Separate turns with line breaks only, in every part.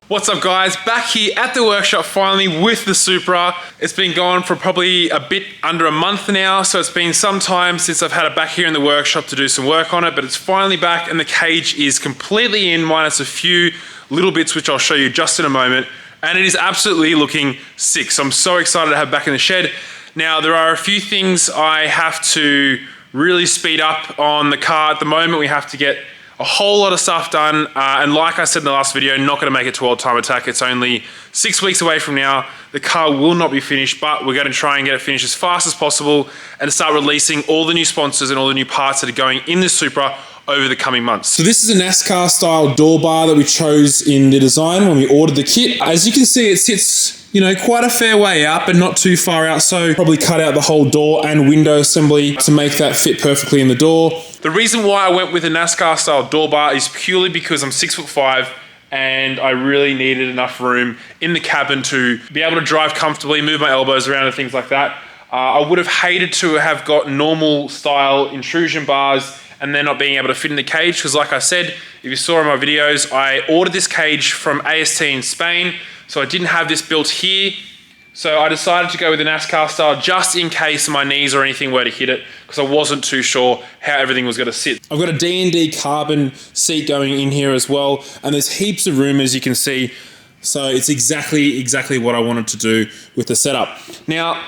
What's up guys, back here at the workshop finally with the Supra. It's been going for probably a bit under a month now, so it's been some time since I've had it back here in the workshop to do some work on it, but it's finally back and the cage is completely in, minus a few little bits which I'll show you just in a moment, and it is absolutely looking sick. So I'm so excited to have it back in the shed. Now there are a few things I have to really speed up on the car at the moment. We have to get a whole lot of stuff done, and like I said in the last video, not gonna make it to Old Time Attack. It's only 6 weeks away from now. The car will not be finished, but we're gonna try and get it finished as fast as possible and start releasing all the new sponsors and all the new parts that are going in the Supra over the coming months. So this is a NASCAR style door bar that we chose in the design when we ordered the kit. As you can see, it sits, you know, quite a fair way out, but not too far out. So probably cut out the whole door and window assembly to make that fit perfectly in the door. The reason why I went with a NASCAR style door bar is purely because I'm 6'5" and I really needed enough room in the cabin to be able to drive comfortably, move my elbows around and things like that. I would have hated to have got normal style intrusion bars and then not being able to fit in the cage, because like I said, if you saw in my videos, I ordered this cage from AST in Spain, so I didn't have this built here. So I decided to go with the NASCAR style just in case my knees or anything were to hit it, because I wasn't too sure how everything was gonna sit. I've got a D&D carbon seat going in here as well, and there's heaps of room as you can see. So it's exactly what I wanted to do with the setup. Now,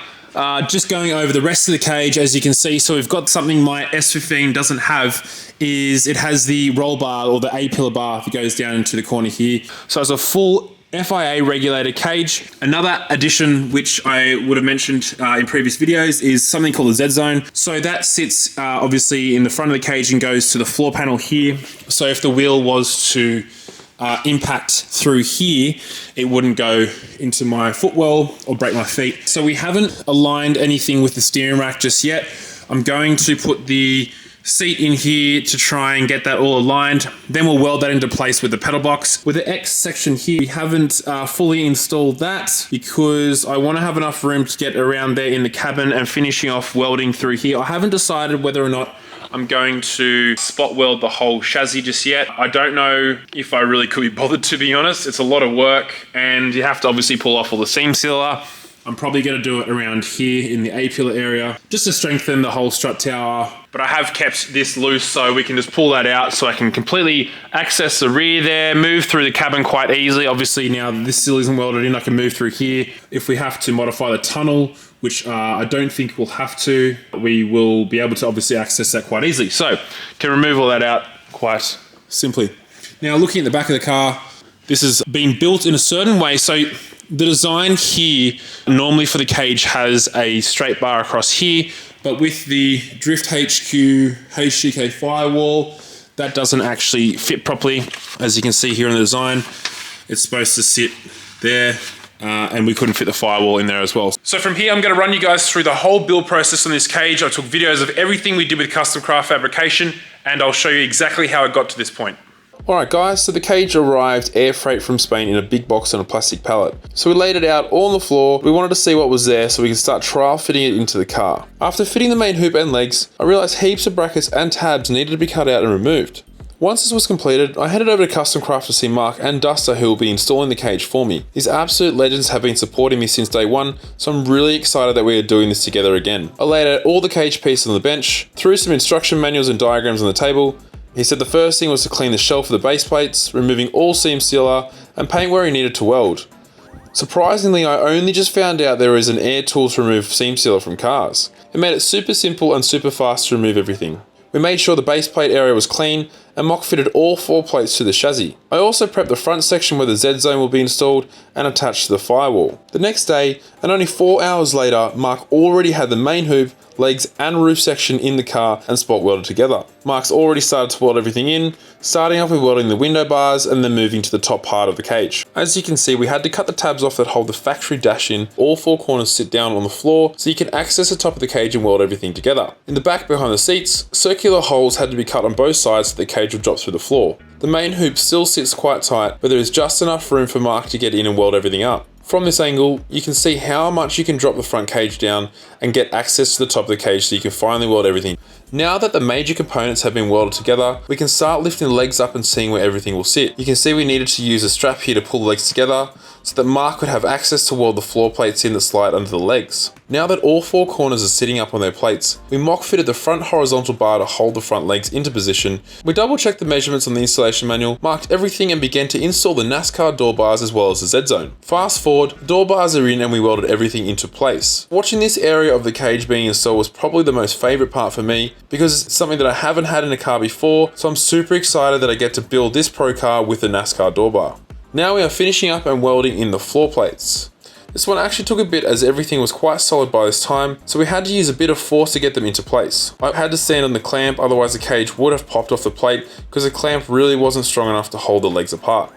just going over the rest of the cage, as you can see, so we've got something my S15 doesn't have, is it has the roll bar or the A-pillar bar that goes down into the corner here. So it's a full FIA regulated cage. Another addition which I would have mentioned in previous videos is something called the Z-Zone. So that sits obviously in the front of the cage and goes to the floor panel here. So if the wheel was to impact through here, it wouldn't go into my footwell or break my feet. So we haven't aligned anything with the steering rack just yet. I'm going to put the seat in here to try and get that all aligned. Then we'll weld that into place with the pedal box. With the X section here, we haven't fully installed that because I want to have enough room to get around there in the cabin and finishing off welding through here. I haven't decided whether or not I'm going to spot weld the whole chassis just yet. I don't know if I really could be bothered, to be honest. It's a lot of work and you have to obviously pull off all the seam sealer. I'm probably going to do it around here in the A-pillar area just to strengthen the whole strut tower. But I have kept this loose so we can just pull that out so I can completely access the rear there, move through the cabin quite easily. Obviously now this still isn't welded in, I can move through here. If we have to modify the tunnel, which I don't think we'll have to, we will be able to obviously access that quite easily. So can remove all that out quite simply. Now looking at the back of the car, this has been built in a certain way. So the design here normally for the cage has a straight bar across here, but with the Drift HQ HGK firewall, that doesn't actually fit properly. As you can see here in the design, it's supposed to sit there, and we couldn't fit the firewall in there as well. So from here, I'm gonna run you guys through the whole build process on this cage. I took videos of everything we did with custom craft fabrication, and I'll show you exactly how it got to this point. Alright guys, so the cage arrived air freight from Spain in a big box on a plastic pallet. So we laid it out all on the floor. We wanted to see what was there so we could start trial fitting it into the car. After fitting the main hoop and legs, I realized heaps of brackets and tabs needed to be cut out and removed. Once this was completed, I headed over to Custom Craft to see Mark and Duster, who will be installing the cage for me. These absolute legends have been supporting me since day one, so I'm really excited that we are doing this together again. I laid out all the cage pieces on the bench, threw some instruction manuals and diagrams on the table. He said the first thing was to clean the shelf of the base plates, removing all seam sealer, and paint where he needed to weld. Surprisingly, I only just found out there is an air tool to remove seam sealer from cars. It made it super simple and super fast to remove everything. We made sure the base plate area was clean and mock fitted all 4 plates to the chassis. I also prepped the front section where the Z-Zone will be installed and attached to the firewall. The next day, and only 4 hours later, Mark already had the main hoop, legs and roof section in the car and spot welded together. Mark's already started to weld everything in, starting off with welding the window bars and then moving to the top part of the cage. As you can see, we had to cut the tabs off that hold the factory dash in. All 4 corners sit down on the floor so you can access the top of the cage and weld everything together. In the back behind the seats, circular holes had to be cut on both sides so the cage would drop through the floor. The main hoop still sits quite tight, but there is just enough room for Mark to get in and weld everything up. From this angle, you can see how much you can drop the front cage down and get access to the top of the cage so you can finally weld everything. Now that the major components have been welded together, we can start lifting the legs up and seeing where everything will sit. You can see we needed to use a strap here to pull the legs together so that Mark could have access to weld the floor plates in that slide under the legs. Now that all four corners are sitting up on their plates, we mock fitted the front horizontal bar to hold the front legs into position. We double checked the measurements on the installation manual, marked everything and began to install the NASCAR door bars as well as the Z-zone. Fast forward, the door bars are in and we welded everything into place. Watching this area of the cage being installed was probably the most favorite part for me because it's something that I haven't had in a car before, so I'm super excited that I get to build this pro car with the NASCAR door bar. Now we are finishing up and welding in the floor plates. This one actually took a bit as everything was quite solid by this time, so we had to use a bit of force to get them into place. I had to stand on the clamp, otherwise the cage would have popped off the plate because the clamp really wasn't strong enough to hold the legs apart.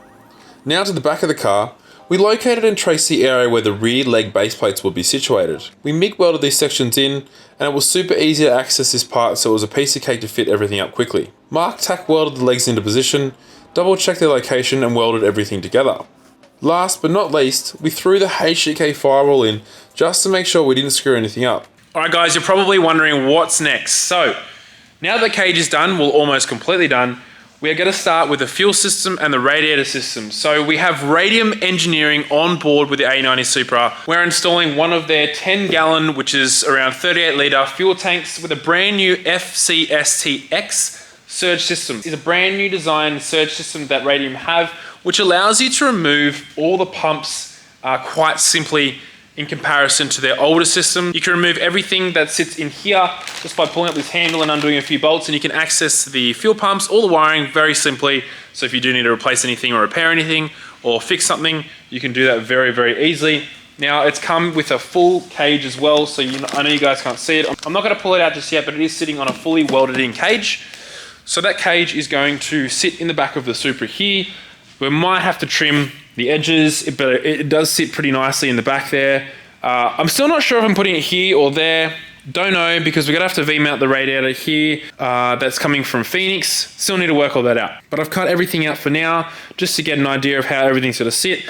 Now to the back of the car, we located and traced the area where the rear leg base plates would be situated. We MIG welded these sections in, and it was super easy to access this part, so it was a piece of cake to fit everything up quickly. Mark tack welded the legs into position, double checked their location and welded everything together. Last but not least, we threw the HDK firewall in just to make sure we didn't screw anything up. Alright guys, you're probably wondering what's next. So, now that the cage is done, well almost completely done, we are going to start with the fuel system and the radiator system. So we have Radium Engineering on board with the A90 Supra. We're installing one of their 10 gallon, which is around 38 litre fuel tanks with a brand new FCSTX surge system. It's a brand new design surge system that Radium have, which allows you to remove all the pumps quite simply in comparison to their older system. You can remove everything that sits in here just by pulling up this handle and undoing a few bolts, and you can access the fuel pumps, all the wiring very simply. So if you do need to replace anything or repair anything or fix something, you can do that very, very easily. Now it's come with a full cage as well, so I know you guys can't see it. I'm not going to pull it out just yet, but it is sitting on a fully welded in cage. So that cage is going to sit in the back of the Supra here. We might have to trim the edges, but it does sit pretty nicely in the back there. I'm still not sure if I'm putting it here or there. Don't know, because we're gonna have to V-mount the radiator here that's coming from Phoenix. Still need to work all that out. But I've cut everything out for now, just to get an idea of how everything's gonna sit.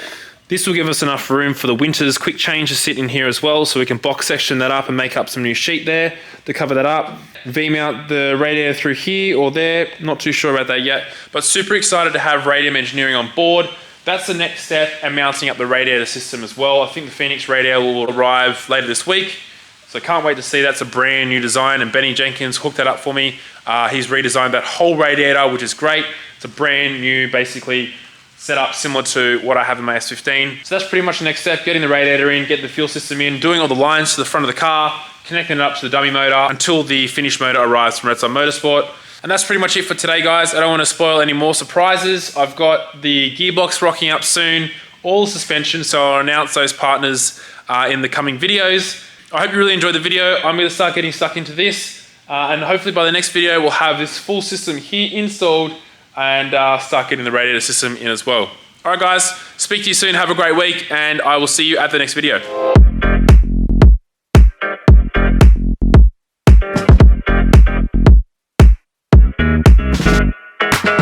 This will give us enough room for the winter's quick change to sit in here as well, so we can box section that up and make up some new sheet there to cover that up. V-mount the radiator through here or there, not too sure about that yet, but super excited to have Radium Engineering on board. That's the next step, and mounting up the radiator system as well. I think the Phoenix radiator will arrive later this week, so can't wait to see. That's a brand new design, and Benny Jenkins hooked that up for me. He's redesigned that whole radiator, which is great. It's a brand new, basically, setup similar to what I have in my S15. So that's pretty much the next step, getting the radiator in, getting the fuel system in, doing all the lines to the front of the car, connecting it up to the dummy motor until the finished motor arrives from Red Sun Motorsport. And that's pretty much it for today, guys. I don't want to spoil any more surprises. I've got the gearbox rocking up soon, all the suspension, so I'll announce those partners in the coming videos. I hope you really enjoyed the video. I'm going to start getting stuck into this, and hopefully by the next video, we'll have this full system here installed and start getting the radiator system in as well. All right, guys, speak to you soon. Have a great week, and I will see you at the next video.